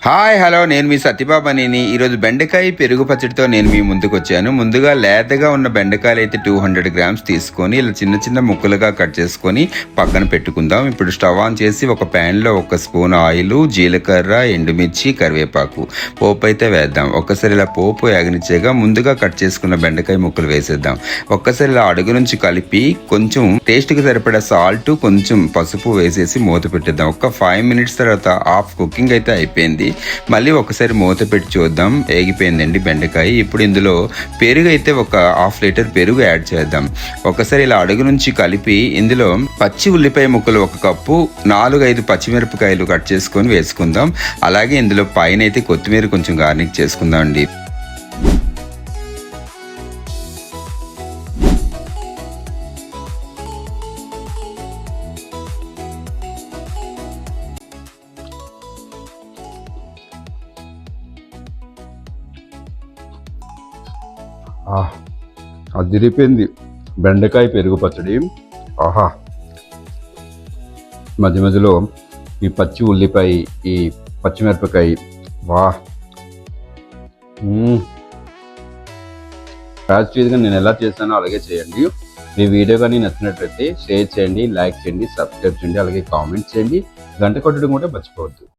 Hi hello నేను మీ సత్యబాబుని. ఈరోజు బెండకాయ పెరుగు పచ్చడితో నేను మీ ముందుకు వచ్చాను. ముందుగా లేతగా ఉన్న బెండకాయలు అయితే 200 గ్రామ్స్ తీసుకొని ఇలా చిన్న చిన్న ముక్కలుగా కట్ చేసుకొని పక్కన పెట్టుకుందాం. ఇప్పుడు స్టవ్ ఆన్ చేసి ఒక ప్యాన్లో 1 స్పూన్ ఆయిల్, జీలకర్ర, ఎండుమిర్చి, కరివేపాకు పోపు అయితే వేద్దాం. ఒక్కసారి ఇలా పోపు యాగనిచ్చేగా ముందుగా కట్ చేసుకున్న బెండకాయ ముక్కలు వేసేద్దాం. ఒక్కసారి ఇలా అడుగు నుంచి కలిపి కొంచెం టేస్ట్కి సరిపడా సాల్ట్, కొంచెం పసుపు వేసేసి మూత పెట్టేద్దాం. ఒక 5 మినిట్స్ తర్వాత హాఫ్ కుకింగ్ అయితే అయిపోయింది. మళ్ళీ ఒకసారి మూత పెట్టి చూద్దాం. ఏగిపోయిందండి బెండకాయ. ఇప్పుడు ఇందులో పెరుగు అయితే ఒక 1/2 లీటర్ పెరుగు యాడ్ చేద్దాం. ఒకసారి ఇలా అడుగు నుంచి కలిపి ఇందులో పచ్చి ఉల్లిపాయ ముక్కలు 1 కప్పు, 4-5 పచ్చిమిరపకాయలు కట్ చేసుకొని వేసుకుందాం. అలాగే ఇందులో పైన అయితే కొత్తిమీర కొంచెం గార్నిష్ చేసుకుందాం అండి. అదిరిపోయింది బెండకాయ పెరుగు పచ్చడి. ఆహా, మధ్య మధ్యలో ఈ పచ్చి ఉల్లిపాయ, ఈ పచ్చిమిరపకాయ, వా యాక్చువల్గా నేను ఎలా చేశానో అలాగే చేయండి. మీ వీడియో కానీ నచ్చినట్లయితే షేర్ చేయండి, లైక్ చేయండి, సబ్స్క్రైబ్ చేయండి, అలాగే కామెంట్ చేయండి. గంట కొట్టడం కూడా మర్చిపోవద్దు.